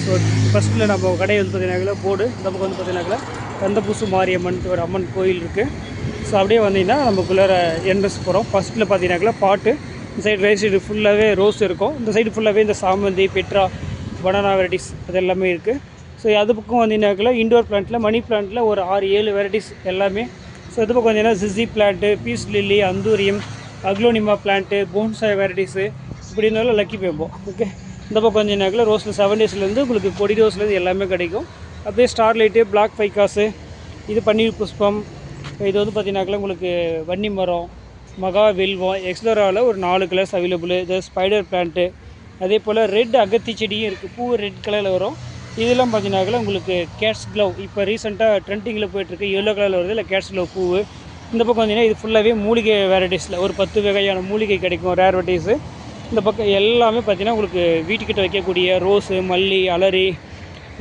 So ஃபஸ்ட்டில் நம்ம கடை வந்து பார்த்தீங்கன்னாக்கா போர்டு இந்த பக்கம் வந்து பார்த்தீங்கன்னாக்கா கந்தபூசு மாரியம்மன் ஒரு அம்மன் கோயில் இருக்குது. ஸோ அப்படியே வந்தீங்கன்னா நமக்குள்ளார என்ட்ரன்ஸ் போகிறோம். ஃபஸ்ட்டில் பார்த்தீங்கன்னாக்கா பாட்டு இந்த சைடு ரைட் சைடு ஃபுல்லாகவே ரோஸ் இருக்கும். இந்த சைடு ஃபுல்லாகவே இந்த சாமந்தி பெட்ரா பனானா வெரைட்டிஸ் அது எல்லாமே இருக்குது. ஸோ அது பக்கம் வந்தீங்கன்னாக்கா இண்டோர் பிளான்ட்டில் மணி பிளான்ட்டில் ஒரு 6-7 வெரைட்டிஸ் எல்லாமே. ஸோ இது பக்கம் வந்தீங்கன்னா ஜிஸி plant, peace lily, anthurium, aglaonema plant, bonsai varieties இப்படினாலும் லக்கி பேம்போ. ஓகே, இந்த பக்கம் வந்தீங்கன்னாக்கா ரோஸில் 7 டேஸ்லேருந்து உங்களுக்கு கொடி ரோஸ்லேருந்து எல்லாமே கிடைக்கும். அப்படியே ஸ்டார்லைட்டு, பிளாக் ஃபைக்காஸு, இது பன்னீர் புஷ்பம், இது வந்து பார்த்தீங்கன்னாக்கா உங்களுக்கு வன்னி மரம், மகா வில்வம், எக்ஸ்லோராவில் ஒரு 4 கலர்ஸ் அவைலபிள். இது ஸ்பைடர் பிளான்ட்டு, அதே போல் ரெட் அகத்தி செடியும் இருக்குது. பூ ரெட் கலரில் வரும். இதெல்லாம் பார்த்தீங்கன்னாக்கா உங்களுக்கு கேட்ஸ் க்ளவ் இப்போ ரீசெண்டாக ட்ரெண்டிங்கில் போய்ட்டுருக்கு. எல்லோ கலரில் வருது இல்லை கேட்ஸ் க்ளவ் பூ. இந்த பக்கம் வந்தீங்கன்னா இது ஃபுல்லாகவே மூலிகை வெரைட்டிஸில் ஒரு 10 வகையான மூலிகை கிடைக்கும், ரேர் வெரைட்டிஸு. இந்த பக்கம் எல்லாமே பார்த்திங்கன்னா உங்களுக்கு வீட்டுக்கிட்ட வைக்கக்கூடிய ரோஸு, மல்லி, அலரி,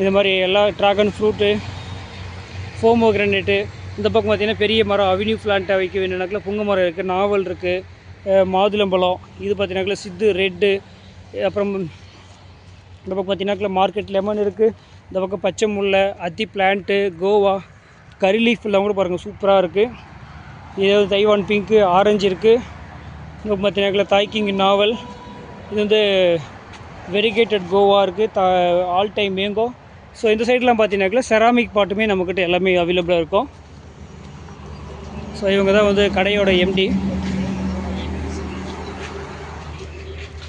இது மாதிரி எல்லா ட்ராகன் ஃப்ரூட்டு, ஃபோமோகிரானேட்டு. இந்த பக்கம் பார்த்திங்கன்னா பெரிய மரம் அவென்யூ பிளான்ட்டை வைக்க வேண்டியனாக்கில் புங்க மரம் இருக்குது, நாவல் இருக்குது, மாதுளம்பழம், இது பார்த்திங்கனாக்கில் சித்து ரெட்டு. அப்புறம் இந்த பக்கம் பார்த்திங்கனாக்கில் மார்க்கெட் லெமன் இருக்குது. இந்த பக்கம் பச்சை முல்லை, அத்தி பிளான்ட்டு, கோவா, கரி லீஃப் எல்லாம் கூட பாருங்கள் சூப்பராக இருக்குது. இது தைவான் பிங்க்கு, ஆரஞ்சு இருக்குது. இங்கே பார்த்திங்கனாக்கில் தாய்க்கிங் நாவல், இது வந்து வெரிகேட்டட் கோவா இருக்குது, ஆல் டைம் மேங்கோ. ஸோ இந்த சைட்லாம் பார்த்தீங்கன்னாக்கா செராமிக் பாட்டுமே நம்மக்கிட்ட எல்லாமே அவைலபிளாக இருக்கும். ஸோ இவங்க தான் வந்து கடையோட எம்டி.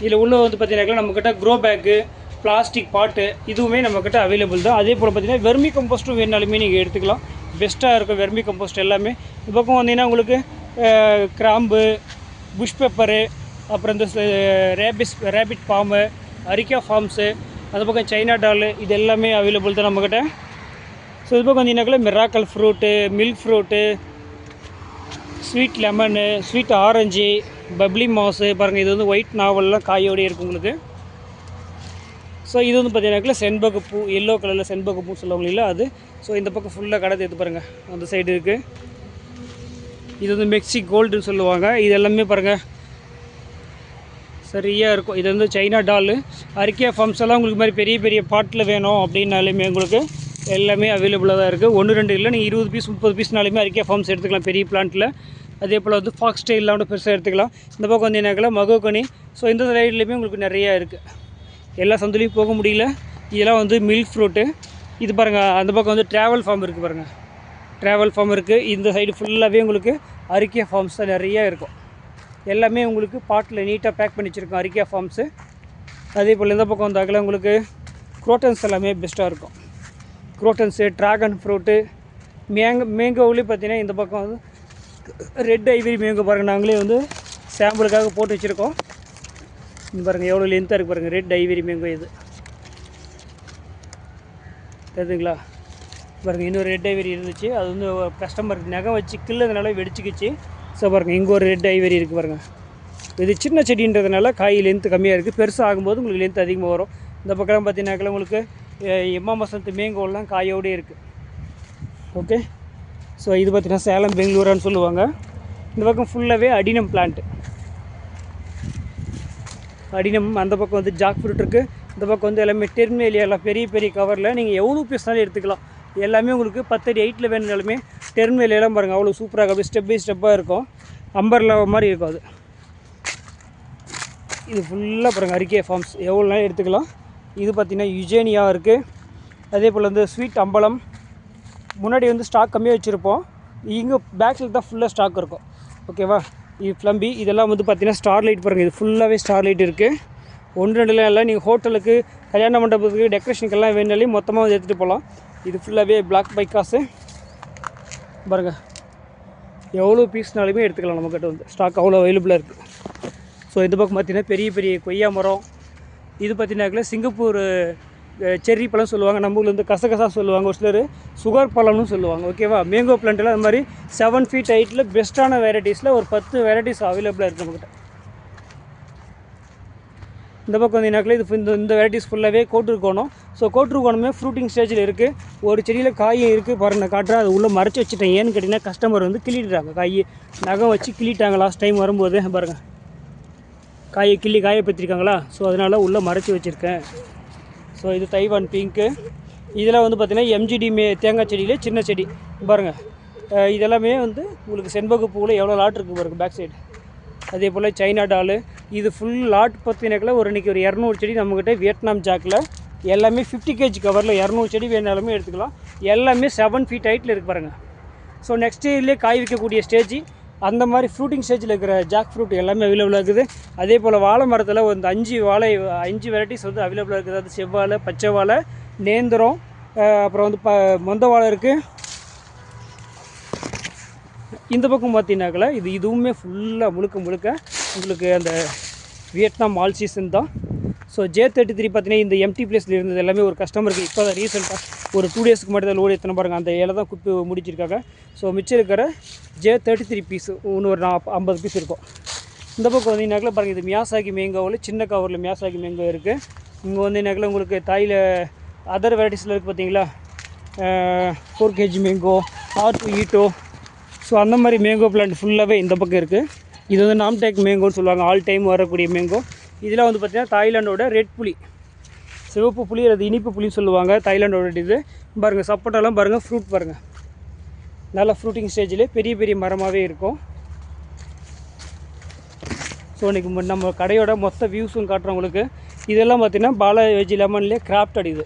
இதில் உள்ள வந்து பார்த்தீங்கன்னாக்கா நம்மக்கிட்ட க்ரோ பேக்கு, பிளாஸ்டிக் பாட்டு இதுவுமே நம்மக்கிட்ட அவைலபிள் தான். அதே போல் பார்த்தீங்கன்னா வெர்மி கம்போஸ்ட்டும் வேணாலுமே நீங்கள் எடுத்துக்கலாம். பெஸ்ட்டாக இருக்கும் வெர்மி கம்போஸ்ட் எல்லாமே. இந்த பக்கம் வந்தீங்கன்னா உங்களுக்கு கிராம்பு, புஷ் பெப்பரு, அப்புறம் இந்த ரேபிட் ஃபார்மு, அரிக்கா ஃபார்ம்ஸு, அந்த பக்கம் சைனா டால், இது எல்லாமே அவைலபிள் தான் நம்மக்கிட்ட. ஸோ இது பக்கம் வந்தீங்கன்னாக்கா miracle fruit, milk fruit, sweet lemon, sweet orange, பப்ளி மாஸு பாருங்கள். இது வந்து ஒயிட் நாவல்லாம் காயோடய இருக்குது உங்களுக்கு. ஸோ இது வந்து பார்த்தீங்கன்னாக்கா செண்பகப்பூ, எல்லோ கலரில் செண்பகப்பூ சொல்லுவாங்க இல்லை அது. ஸோ இந்த பக்கம் ஃபுல்லாக கடை எடுத்து பாருங்கள், அந்த சைடு இருக்குது. இது வந்து மெக்சி கோல்டுன்னு சொல்லுவாங்க. இது எல்லாமே பாருங்கள் சரியாக இருக்கும். இது வந்து சைனா டால், அரிக்கா ஃபார்ம்ஸ் எல்லாம் உங்களுக்கு மாதிரி பெரிய பெரிய பாட்டில் வேணும் அப்படின்னாலுமே உங்களுக்கு எல்லாமே அவைலபிளாக தான் இருக்குது. 1-2 இல்லை, நீங்கள் 20 பீஸ் 30 பீஸ்னாலுமே அரிக்கா ஃபார்ம்ஸ் எடுத்துக்கலாம் பெரிய பிளான்ட்டில். அதே போல் வந்து ஃபாக்ஸ் ஸ்டைல்லாம் கூட பெருசாக எடுத்துக்கலாம். இந்த பக்கம் வந்து என்னக்கெல்லாம் மகோகனி. ஸோ இந்த சைட்லேயுமே உங்களுக்கு நிறையா இருக்குது. எல்லா சந்துலையும் போக முடியல. இதெல்லாம் வந்து மில்க் ஃப்ரூட்டு. இது பாருங்கள், அந்த பக்கம் வந்து ட்ராவல் ஃபார்ம் இருக்குது பாருங்கள், ட்ராவல் ஃபார்ம் இருக்குது. இந்த சைடு ஃபுல்லாகவே உங்களுக்கு அரிக்கா ஃபார்ம்ஸ் தான் நிறையா இருக்கும். எல்லாமே உங்களுக்கு பாட்டில் நீட்டாக பேக் பண்ணி வச்சுருக்கோம் அரிக்கா ஃபார்ம்ஸு. அதே போல் இந்த பக்கம் வந்தாக்கல உங்களுக்கு குரோட்டன்ஸ் எல்லாமே பெஸ்ட்டாக இருக்கும். குரோட்டன்ஸு, ட்ராகன் ஃப்ரூட்டு, மேங்கோவிலே பார்த்தீங்கன்னா இந்த பக்கம் வந்து ரெட் ஐவரி மேங்கோ பாருங்கள், நாங்களே வந்து சாம்பிளுக்காக போட்டு வச்சுருக்கோம். இது பாருங்கள் எவ்வளோ லென்த்தாக இருக்குது பாருங்கள், ரெட் ஐவரி மேங்கோ இது தெரியுதுங்களா பாருங்கள். இன்னொரு ரெட் ஐவரி இருந்துச்சு, அது வந்து கஸ்டமருக்கு நகை வச்சு கிள்ளதுனால வெடிச்சிக்கிச்சு. ஸோ பாருங்கள் இங்கே ஒரு ரெட் ஐவரி இருக்குது பாருங்கள். இது சின்ன செடின்றதுனால காய் லென்த்து கம்மியாக இருக்குது. பெருசாக ஆகும்போது உங்களுக்கு லென்த் அதிகமாக வரும். இந்த பக்கம் பார்த்தீங்கன்னாக்கா உங்களுக்கு எம்மா மசத்து மேங்கோலாம் காயோடு இருக்குது. ஓகே, ஸோ இது பார்த்திங்கன்னா சேலம் பெங்களூரான்னு சொல்லுவாங்க. இந்த பக்கம் ஃபுல்லாகவே அடினம் பிளான்ட்டு, அடினம். அந்த பக்கம் வந்து ஜாக் ஃப்ரூட் இருக்குது. இந்த பக்கம் வந்து எல்லாமே டெர்மினேலியாலாம் பெரிய பெரிய கவரில் நீங்கள் எவ்வளோ பீஸ்னாலும் எடுத்துக்கலாம். எல்லாமே உங்களுக்கு 10 அடி 8ல் வேணுனாலுமே டெர்மினேலியெல்லாம் பாருங்கள் அவ்வளோ சூப்பராக அப்படியே ஸ்டெப் பை ஸ்டெப்பாக இருக்கும். அம்பர்லா மாதிரி இருக்கும் அது. இது ஃபுல்லாக பாருங்கள் அரிக்கா ஃபார்ம்ஸ், எவ்வளோ நாள் எடுத்துக்கலாம். இது பார்த்திங்கன்னா யுஜேனியா இருக்குது. அதே போல் வந்து ஸ்வீட் அம்பலம். முன்னாடி வந்து ஸ்டாக் கம்மியாக வச்சுருப்போம், இங்கே பேக்கில் தான் ஃபுல்லாக ஸ்டாக் இருக்கும். ஓகேவா, இது ஃப்ளம்பி. இதெல்லாம் வந்து பார்த்திங்கன்னா ஸ்டார்லைட் பாருங்கள், இது ஃபுல்லாகவே ஸ்டார்லைட் இருக்குது. 1-2 இல்லை, நீங்கள் ஹோட்டலுக்கு, கல்யாண மண்டபத்துக்கு, டெக்கரேஷனுக்கெல்லாம் வேணாலையும் மொத்தமாக வந்து எடுத்துகிட்டு போகலாம். இது ஃபுல்லாகவே பிளாக் பைக்காஸு பாருங்கள், எவ்வளோ பீஸ்னாலுமே எடுத்துக்கலாம். நம்மக்கிட்ட வந்து ஸ்டாக் அவ்வளோ அவைலபிளாக இருக்குது. ஸோ இந்த பக்கம் பார்த்திங்கன்னா பெரிய பெரிய கொய்யா மரம். இது பார்த்திங்கனாக்கில் சிங்கப்பூர் செர்ரி பழம் சொல்லுவாங்க, நம்ம ஊரில் வந்து கசகசா சொல்லுவாங்க, ஒரு சிலர் சுகர் பழம்னு சொல்லுவாங்க. ஓகேவா, மேங்கோ பிளான்ட்டெல்லாம் அது மாதிரி 7 ஃபீட் ஹைட்டில் பெஸ்ட்டான வெரைட்டிஸில் ஒரு 10 வெரைட்டிஸ் அவைலபிளாக இருக்குது நம்மக்கிட்ட. இந்த பக்கம் வந்தீங்கன்னாக்கில் இது இந்த வெரைட்டிஸ் ஃபுல்லாகவே கோட்டுருக்கோணும். ஸோ கோட்டுருக்கோணுமே ஃப்ரூட்டிங் ஸ்டேஜில் இருக்குது. ஒரு செடியில் காயும் இருக்குது பாருங்கள், நான் காட்டுறேன். அது உள்ளே மறைச்சி வச்சுட்டேன். ஏன்னு கேட்டிங்கன்னா கஸ்டமர் வந்து கிள்ளிடுறாங்க, காய் நகம் வச்சு கிள்ளிட்டாங்க லாஸ்ட் டைம் வரும்போது பாருங்கள். காயை பற்றிருக்காங்களா, ஸோ அதனால் உள்ளே மறைச்சி வச்சுருக்கேன். ஸோ இது தைவான் பிங்க்கு. இதெல்லாம் வந்து பார்த்திங்கன்னா எம்ஜிடி தேங்காய் செடியிலே சின்ன செடி பாருங்கள். இதெல்லாமே வந்து உங்களுக்கு செண்பக பூவில் எவ்வளோ லாட் இருக்குது பாருங்கள் பேக் சைடு. அதே போல் சைனா டாலு. இது ஃபுல் லாட் பார்த்தினாக்கில் இன்றைக்கி ஒரு 200 செடி நம்மக்கிட்ட வியட்நாம் ஜாக்கில் எல்லாமே 50 kg கவரில் 200 செடி வேணாலுமே எடுத்துக்கலாம். எல்லாமே 7 feet ஹைட்டில் இருக்குது பாருங்கள். ஸோ நெக்ஸ்ட் இயர்லேயே காய் வைக்கக்கூடிய ஸ்டேஜ் அந்த மாதிரி ஃப்ரூட்டிங் ஸ்டேஜில் இருக்கிற ஜாக் ஃப்ரூட் எல்லாமே அவைலபிளாக இருக்குது. அதே போல் வாழை மரத்தில் வந்து 5 வெரைட்டிஸ் வந்து அவைலபிளாக இருக்குது. அது செவ்வாழை, பச்சை வாழை, நேந்திரம், அப்புறம் வந்து மொந்த வாழை இருக்குது. இந்த பக்கம் பார்த்தீங்கன்னாக்கல இதுவுமே ஃபுல்லாக முழுக்க உங்களுக்கு அந்த வியட்நாம் ஆல் சீசன் தான். ஸோ J33 பார்த்தீங்கன்னா இந்த எம்டி பிளேஸில் இருந்தது எல்லாமே ஒரு கஸ்டமருக்கு இப்போ தான் ரீசெண்டாக ஒரு 2 டேஸ்க்கு மட்டும் தான் லோடு எத்தனை பாருங்கள். அந்த இலை தான் குப்பி முடிச்சிருக்காங்க. ஸோ மிச்சம் இருக்கிற J33 பீஸ் இன்னும் ஒரு 50 பீஸ் இருக்கும். இந்த பக்கம் வந்தீங்கன்னாக்கில் பாருங்கள், இது மியாசாகி மேங்கோவில் சின்ன கவரில் மியாசாகி மேங்கோ இருக்குது. இங்கே வந்தீங்கன்னாக்கில் உங்களுக்கு தாயில் அதர் வெரைட்டிஸில் இருக்குது பார்த்தீங்களா, 4 kg மேங்கோ, R2 ஈட்டோ. ஸோ அந்த மாதிரி மேங்கோ பிளான்ட் ஃபுல்லாகவே இந்த பக்கம் இருக்குது. இது வந்து நாம்டேக் மேங்கோன்னு சொல்லுவாங்க, ஆல் டைம் வரக்கூடிய மேங்கோ. இதெல்லாம் வந்து பார்த்திங்கன்னா தாய்லாண்டோட ரெட் புளி, சிவப்பு புளி, அது இனிப்பு புளின்னு சொல்லுவாங்க தாய்லாண்டோட. இது பாருங்கள், சப்போட்டாலாம் பாருங்கள், ஃப்ரூட் பாருங்கள், நல்லா ஃப்ரூட்டிங் ஸ்டேஜில் பெரிய மரமாகவே இருக்கும். ஸோ இன்றைக்கி நம்ம கடையோட மொத்த வியூஸும் காட்டுறவங்களுக்கு இதெல்லாம் பார்த்திங்கன்னா பாலாஜி லெமன்லேயே கிராஃப்டட். இது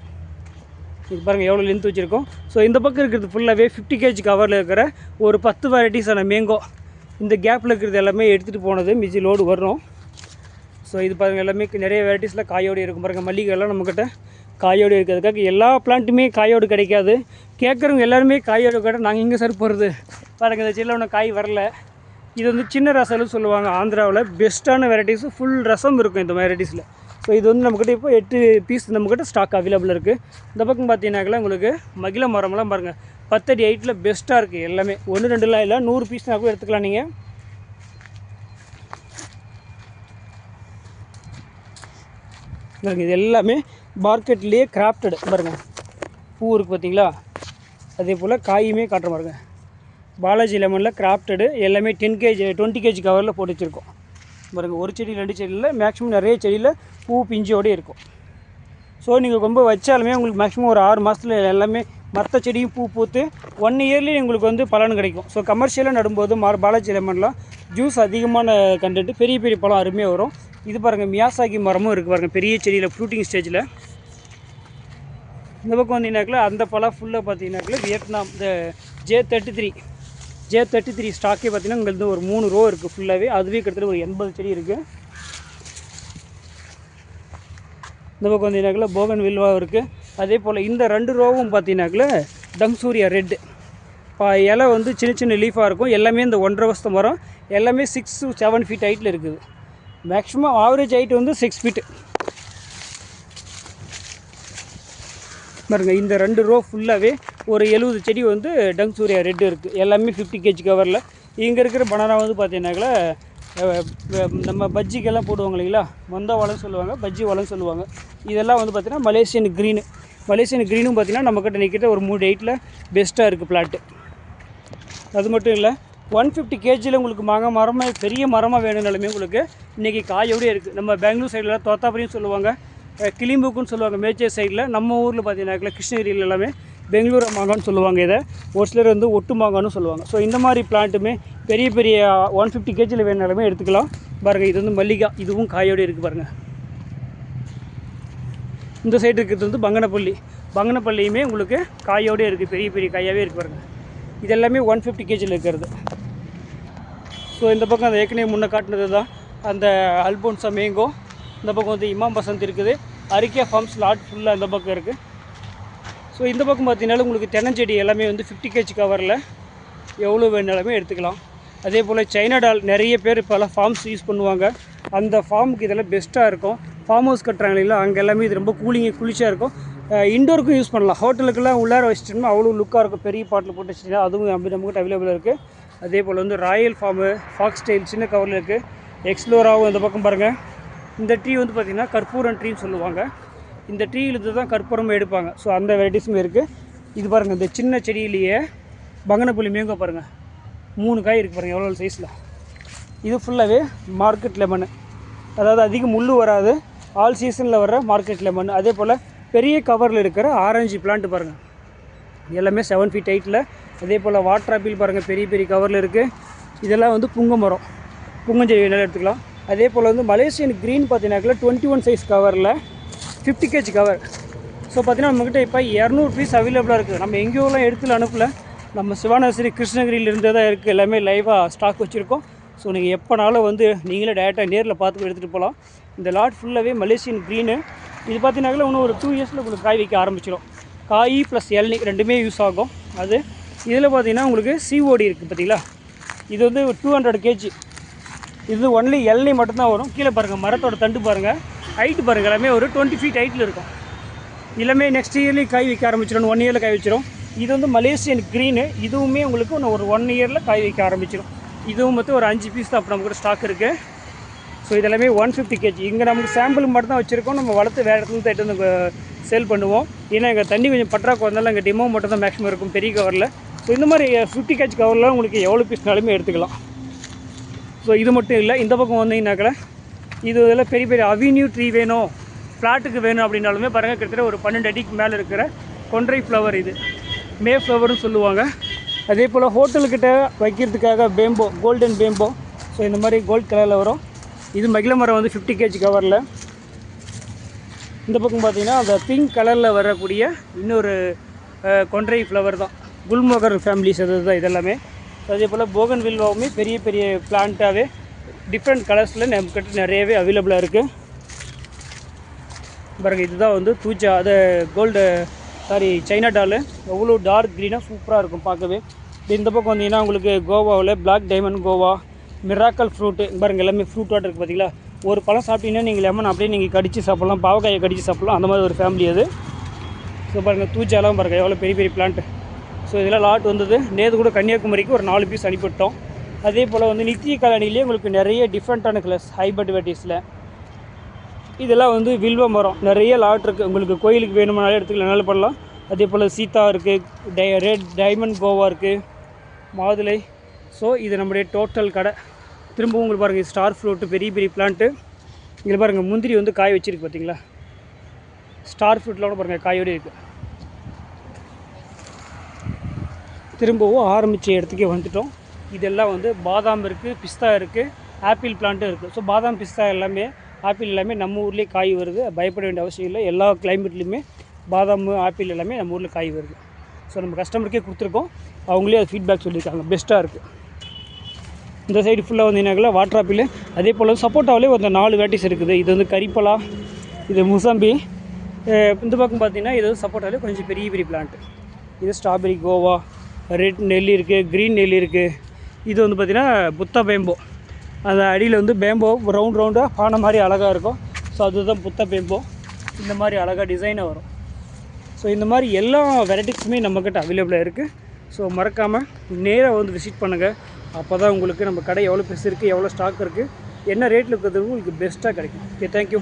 பாருங்கள் எவ்வளோ லென்த் வச்சுருக்கோம். ஸோ இந்த பக்கம் இருக்கிறது ஃபுல்லாகவே 50 kg கவரில் இருக்கிற ஒரு 10 வெரைட்டிஸான மேங்கோ. இந்த கேப்பில் இருக்கிறது எல்லாமே எடுத்துகிட்டு போனது, மிஞ்சி லோடு வரும். ஸோ இது பாருங்கள், எல்லாமே நிறைய வெரைட்டிஸில் காயோடு இருக்கும் பாருங்கள். மல்லிகைலாம் நம்மக்கிட்ட காயோடு இருக்கிறதுக்காக எல்லா பிளான்ட்டுமே காயோடு கிடைக்காது. கேட்குறவங்க எல்லாருமே காயோடு கேட்டால் நாங்கள் எங்கே சார் போகிறது பாருங்கள். இந்த செடியில் ஒன்றும் காய் வரல. இது வந்து சின்ன ரசம்னு சொல்லுவாங்க ஆந்திராவில். பெஸ்ட்டான வெரைட்டிஸு, ஃபுல் ரசம் இருக்கும் இந்த வெரைட்டிஸில். ஸோ இது வந்து நம்மக்கிட்ட இப்போ 8 பீஸ் நம்மக்கிட்ட ஸ்டாக் அவைலபிள் இருக்குது. இந்த பக்கம் பார்த்தீங்கன்னாக்கெல்லாம் உங்களுக்கு மகிழ மரம்லாம் பாருங்கள் 10 அடி 8 பெஸ்ட்டாக இருக்குது. எல்லாமே 1 2லாம் இல்லை, 100 பீஸ்னா கூட எடுத்துக்கலாம் நீங்கள். இது எல்லாமே மார்க்கெட்லேயே கிராஃப்டடு பாருங்கள். பூ இருக்குது பார்த்தீங்களா, அதே போல் காயுமே காட்டுற பாருங்க. பாலாஜி லெமனில் கிராஃப்டடு எல்லாமே 20 kg கவரில் போட்டு வச்சுருக்கோம் பாருங்கள். ஒரு செடி 2 செடியில் மேக்ஸிமம் நிறைய செடியில் பூ பிஞ்சோடு இருக்கும். ஸோ நீங்கள் ரொம்ப வச்சாலுமே உங்களுக்கு மேக்ஸிமம் ஒரு 6 மாதத்தில் எல்லாமே மற்ற செடியும் பூ பூத்து 1 இயர்லேயே உங்களுக்கு வந்து பலன் கிடைக்கும். ஸோ கமர்ஷியலாக நடும்போது பாலாஜி லெமன்லாம் ஜூஸ் அதிகமான கண்டென்ட்டு, பெரிய பழம் அருமையாக வரும். இது பாருங்கள், மியாசாகி மரமும் இருக்குது பாருங்கள், பெரிய செடியில் ஃப்ரூட்டிங் ஸ்டேஜில். இந்த பக்கம் வந்தீங்கன்னாக்கில் அந்த பழம் ஃபுல்லாக பார்த்தீங்கன்னாக்கில் வியட்நாம் இந்த J33 ஸ்டாக்கே பார்த்தீங்கன்னா உங்களுக்கு ஒரு 3 ரோ இருக்குது ஃபுல்லாகவே. அதுவே கிட்டத்தட்ட ஒரு 80 செடி இருக்குது. இந்த பக்கம் வந்தீங்கன்னாக்கில் போகன் வில்வா இருக்குது. அதே போல் இந்த 2 ரோவும் பார்த்தீங்கன்னாக்கில் டங்சூரியா ரெட்டு. இலை வந்து சின்ன லீஃபாக இருக்கும். எல்லாமே இந்த 1.5 வருஷத்து மரம். எல்லாமே 6 to 7 feet ஹைட்டில் இருக்குது. மேக்ஸிமம் ஆவரேஜ் ஹைட் வந்து 6 feet பாருங்கள். இந்த 2 ரோ ஃபுல்லாகவே ஒரு 70 செடி வந்து டங்சூரியா ரெட்டு இருக்குது. எல்லாமே 50 kg கவரில். இங்கே இருக்கிற பனானா வந்து பார்த்தீங்கன்னாக்கா நம்ம பஜ்ஜிக்கெல்லாம் போடுவாங்க இல்லைங்களா, மொந்த வாழைன்னு சொல்லுவாங்க, பஜ்ஜி வாழைன்னு சொல்லுவாங்க. இதெல்லாம் வந்து பார்த்திங்கன்னா மலேசியன் க்ரீனும் பார்த்திங்கன்னா நம்மக்கிட்ட நிற்கிட்ட ஒரு 3 ஹைட்டில் பெஸ்ட்டாக இருக்குது பிளாட்டு. அது மட்டும் இல்லை, 150 kgயில் உங்களுக்கு மாங்காய் மரமாக பெரிய மரமாக வேணும்னாலுமே உங்களுக்கு இன்றைக்கி காயோடய இருக்குது. நம்ம பெங்களூர் சைடில் தோத்தாபுரின்னு சொல்லுவாங்க, கிளிம்புக்குன்னு சொல்லுவாங்க மேச்சேர் சைடில். நம்ம ஊரில் பார்த்தீங்கன்னாக்கா கிருஷ்ணகிரியில் எல்லாமே பெங்களூர் மாங்கான்னு சொல்லுவாங்க. இதை ஒரு சிலர் வந்து ஒட்டு மாங்கான்னு சொல்லுவாங்க. ஸோ இந்த மாதிரி பிளான்ட்டுமே பெரிய 150 kgயில் வேணுனாலுமே எடுத்துக்கலாம். பாருங்கள், இது வந்து மல்லிகா, இதுவும் காயோடு இருக்குது பாருங்கள். இந்த சைடு இருக்கிறது வந்து பங்கனப்பள்ளியுமே உங்களுக்கு காயோடே இருக்குது, பெரிய காயாகவே இருக்குது பாருங்கள். இது எல்லாமே 150 kgயில் இருக்கிறது. ஸோ இந்த பக்கம் அந்த ஏற்கனவே முன்னே காட்டினது தான் அந்த அல்போன்சா மேங்கோ. இந்த பக்கம் வந்து இமாம் பசந்த் இருக்குது. அரிக்கா ஃபார்ம்ஸ் லாட் ஃபுல்லாக இந்த பக்கம் இருக்குது. ஸோ இந்த பக்கம் பார்த்தீங்கன்னாலும் உங்களுக்கு தென்னஞ்செடி எல்லாமே வந்து 50 kg கவரில் எவ்வளோ வேணாலுமே எடுத்துக்கலாம். அதே போல் சைனா டால் நிறைய பேர் இப்போலாம் ஃபார்ம்ஸ் யூஸ் பண்ணுவாங்க. அந்த ஃபார்முக்கு இதெல்லாம் பெஸ்ட்டாக இருக்கும். ஃபார்ம் ஹவுஸ் கட்டுறாங்க இல்லைங்களா, அங்கே எல்லாமே இது ரொம்ப குளிர்ச்சியாக இருக்கும். இண்டோருக்கும் யூஸ் பண்ணலாம். ஹோட்டலுக்கெல்லாம் உள்ளார வச்சுட்டோம்னா அவ்வளோ லுக்காக இருக்கும். பெரிய பாட்டில் போட்டு வச்சுட்டா அதுவும் நம்மகிட்ட அவைலபிளாக இருக்குது. அதே போல் வந்து ராயல் ஃபார்மு, ஃபாக்ஸ் ஸ்டைல் சின்ன கவரில் இருக்குது. எக்ஸ்ப்ளோராகவும் இந்த பக்கம் பாருங்கள். இந்த ட்ரீ வந்து பார்த்திங்கன்னா கற்பூரம் ட்ரீன்னு சொல்லுவாங்க. இந்த ட்ரீயிலிருந்து தான் கற்பூரமாக எடுப்பாங்க. ஸோ அந்த வெரைட்டிஸும் இருக்குது. இது பாருங்கள், இந்த சின்ன செடியிலேயே பங்கனப்பள்ளி மேங்கோ பாருங்கள், 3 காய் இருக்குது பாருங்கள் எவ்வளோ சைஸில். இது ஃபுல்லாகவே மார்க்கெட் லெமனு, அதாவது அதிகம் முள் வராது, ஆல் சீசனில் வர்ற மார்க்கெட் லெமன். அதே போல் பெரிய கவரில் இருக்கிற ஆரஞ்சு பிளான்ட் பாருங்கள், எல்லாமே 7 feet ஹைட்டில். அதே போல் வாட்டர் ஆப்பிள் பாருங்கள், பெரிய பெரிய கவரில் இருக்குது. இதெல்லாம் வந்து புங்க மரம், புங்கஞ்செடி வேணாலும் எடுத்துக்கலாம். அதே போல் வந்து மலேசியன் க்ரீன் பார்த்தீங்கன்னாக்கில் 21 சைஸ் கவரில் 50 kg கவர். ஸோ பார்த்தீங்கன்னா நம்மக்கிட்ட இப்போ 200 பீஸ் அவைலபிளாக இருக்குது. நம்ம எங்கேயோலாம் எடுத்துல அனுப்பல, நம்ம சிவானர்சரி கிருஷ்ணகிரியிலிருந்து தான் இருக்குது. எல்லாமே லைவாக ஸ்டாக் வச்சுருக்கோம். ஸோ நீங்கள் எப்போனாலும் வந்து நீங்களே டேரெக்டாக நேரில் பார்த்து எடுத்துகிட்டு போகலாம். இந்த லாட் ஃபுல்லாகவே மலேசியன் க்ரீனு. இது பார்த்தீங்கன்னாக்கில் இன்னும் ஒரு 2 இயர்ஸில் உங்களுக்கு காய் வைக்க ஆரம்பிச்சிடும். காய் ப்ளஸ் இளநீ ரெண்டுமே யூஸ் ஆகும். அது இதில் பார்த்தீங்கன்னா உங்களுக்கு COD இருக்குது பார்த்தீங்களா, இது வந்து 200 kg. இது ஒன்லி இளநீ மட்டும்தான் வரும். கீழே பாருங்கள், மரத்தோட தண்டு பாருங்கள், ஹைட்டு பாருங்கள், எல்லாமே ஒரு 20 feet ஹைட்டில் இருக்கும். எல்லாமே நெக்ஸ்ட் இயர்லேயும் காய் வைக்க ஆரம்பிச்சிடும், 1 இயரில் காய் வச்சிடும். இது வந்து மலேசியன் க்ரீனு. இதுவுமே உங்களுக்கு இன்னும் ஒரு 1 இயரில் காய் வைக்க ஆரம்பிச்சிடும். இதுவும் மொத்தம் ஒரு 5 பீஸ் தான் அப்போ நம்ம கூட ஸ்டாக் இருக்குது. ஸோ இதெல்லாமே 150 kg. இங்கே நமக்கு சாம்பிள் மட்டும் தான் வச்சுருக்கோம். நம்ம வளர்த்து வேறு இடத்துல எடுத்து வந்து சேல் பண்ணுவோம். ஏன்னா எங்கள் தண்ணி கொஞ்சம் பற்றாக்குறை இருந்தாலும் எங்கள் டெமோ மட்டும் தான் மேக்ஸிமம் இருக்கும் பெரிய கவரில். ஸோ இந்த மாதிரி 50 kg கவரில் உங்களுக்கு எவ்வளோ பீஸ்னாலுமே எடுத்துக்கலாம். ஸோ இது மட்டும் இல்லை, இந்த பக்கம் வந்தீங்கன்னாக்கில் இது இதெல்லாம் பெரிய பெரிய அவென்யூ ட்ரீ வேணும், ஃப்ளாட்டுக்கு வேணும் அப்படின்னாலுமே பாருங்கள், கிட்டத்தட்ட ஒரு 12 அடிக்கு மேலே இருக்கிற கொன்றை ஃப்ளவர், இது மே ஃப்ளவர்னு சொல்லுவாங்க. அதே போல் ஹோட்டல்கிட்ட வைக்கிறதுக்காக பேம்போ, கோல்டன் பேம்போ. ஸோ இந்த மாதிரி கோல்ட் கலரில் வரும். இது மகிழ மரம் வந்து 50 kg கவரில். இந்த பக்கம் பார்த்தீங்கன்னா அந்த பிங்க் கலரில் வரக்கூடிய இன்னொரு கொன்றை ஃப்ளவர் தான், குல்மோகர் ஃபேமிலிஸ் தான் இதெல்லாமே. அதே போல் போகன் வில்வாவுமே பெரிய பெரிய பிளான்ட்டாகவே டிஃப்ரெண்ட் கலர்ஸில் நம்மக்கிட்ட நிறையவே அவைலபிளாக இருக்குது. பாருங்கள், இதுதான் வந்து தூச்சா, அது சைனா டாலு. எவ்வளோ டார்க் க்ரீனாக சூப்பராக இருக்கும் பார்க்கவே. இந்த பக்கம் வந்தீங்கன்னா உங்களுக்கு கோவாவில் black diamond Goa, miracle fruit பாருங்கள், எல்லாமே ஃப்ரூட்டோட இருக்குது பார்த்தீங்களா. ஒரு பழம் சாப்பிட்டீங்கன்னா நீங்கள் லெமன் அப்படியே நீங்கள் கடிச்சு சாப்பிட்லாம், பாவக்காயை கடிச்சு சாப்பிட்லாம், அந்த மாதிரி ஒரு ஃபேமிலி அது. ஸோ பாருங்கள், தூச்சாலாம் பாருங்கள் எவ்வளோ பெரிய பெரிய பிளான்ட்டு. ஸோ இதெல்லாம் லாட் வந்தது. நேற்று கூட கன்னியாகுமரிக்கு ஒரு 4 பீஸ் அனுப்பிவிட்டோம். அதே போல் வந்து நித்திய கல்யாணிலேயே உங்களுக்கு நிறைய டிஃப்ரெண்ட்டான கலர்ஸ் ஹைபர்ட் வெரைட்டிஸில். இதெல்லாம் வந்து வில்வ மரம், நிறைய லாட் இருக்குது. உங்களுக்கு கோயிலுக்கு வேணுமானாலும் எடுத்துக்கலாம், பண்ணலாம். அதே போல் சீதா இருக்குது, ரெட் டைமண்ட் கோவா இருக்குது, மாதுளை. ஸோ இது நம்முடைய டோட்டல் கடை. திரும்பவும் உங்களுக்கு பாருங்கள், ஸ்டார் ஃப்ரூட்டு பெரிய பெரிய பிளான்ட்டு. இதில் பாருங்கள், முந்திரி வந்து காய் வச்சுருக்கு பார்த்தீங்களா, ஸ்டார் ஃப்ரூட்டில் பாருங்கள் காயோடு இருக்குது. திரும்பவும் ஆரம்பித்த இடத்துக்கே வந்துட்டோம். இதெல்லாம் வந்து பாதாம் இருக்குது, பிஸ்தா இருக்குது, ஆப்பிள் பிளான்ட்டும் இருக்குது. ஸோ பாதாம், பிஸ்தா எல்லாமே, ஆப்பிள் எல்லாமே நம்ம ஊர்லேயே காய் வருது. பயப்பட வேண்டிய அவசியம் இல்லை. எல்லா கிளைமேட்லேயுமே பாதாம், ஆப்பிள் எல்லாமே நம்ம ஊரில் காய் வருது. ஸோ நம்ம கஸ்டமருக்கே கொடுத்துருக்கோம், அவங்களே அது ஃபீட்பேக் சொல்லியிருக்காங்க, பெஸ்ட்டாக இருக்குது. இந்த சைடு ஃபுல்லாக வந்தீங்கன்னாக்கா வாட்டர் ஆப்பிள். அதே போல் சப்போட்டாவிலே ஒரு 4 வெரைட்டிஸ் இருக்குது. இது வந்து கரிப்பலா, இது முசம்பி. இந்த பக்கம் பார்த்தீங்கன்னா இது வந்து சப்போட்டாவிலே கொஞ்சம் பெரிய பெரிய பிளான்ட்டு. இது ஸ்ட்ராபெரி கோவா, ரெட் நெல்லி இருக்குது, க்ரீன் நெல்லி இருக்குது. இது வந்து பார்த்திங்கன்னா புத்தா பேம்போ. அந்த அடியில் வந்து பேம்போ ரவுண்டாக பானை மாதிரி அழகாக இருக்கும். ஸோ அதுதான் புத்தா பேம்போ. இந்த மாதிரி அழகாக டிசைனாக வரும். ஸோ இந்த மாதிரி எல்லா வெரைட்டிஸுமே நம்மக்கிட்ட அவைலபிளாக இருக்குது. ஸோ மறக்காமல் நேராக வந்து விசிட் பண்ணுங்கள். அப்போ தான் உங்களுக்கு நம்ம கடை எவ்வளோ பெருசு இருக்குது, எவ்வளோ ஸ்டாக் இருக்குது, என்ன ரேட்டில் இருக்கிறது உங்களுக்கு பெஸ்ட்டாக கிடைக்கும். Okay, thank you.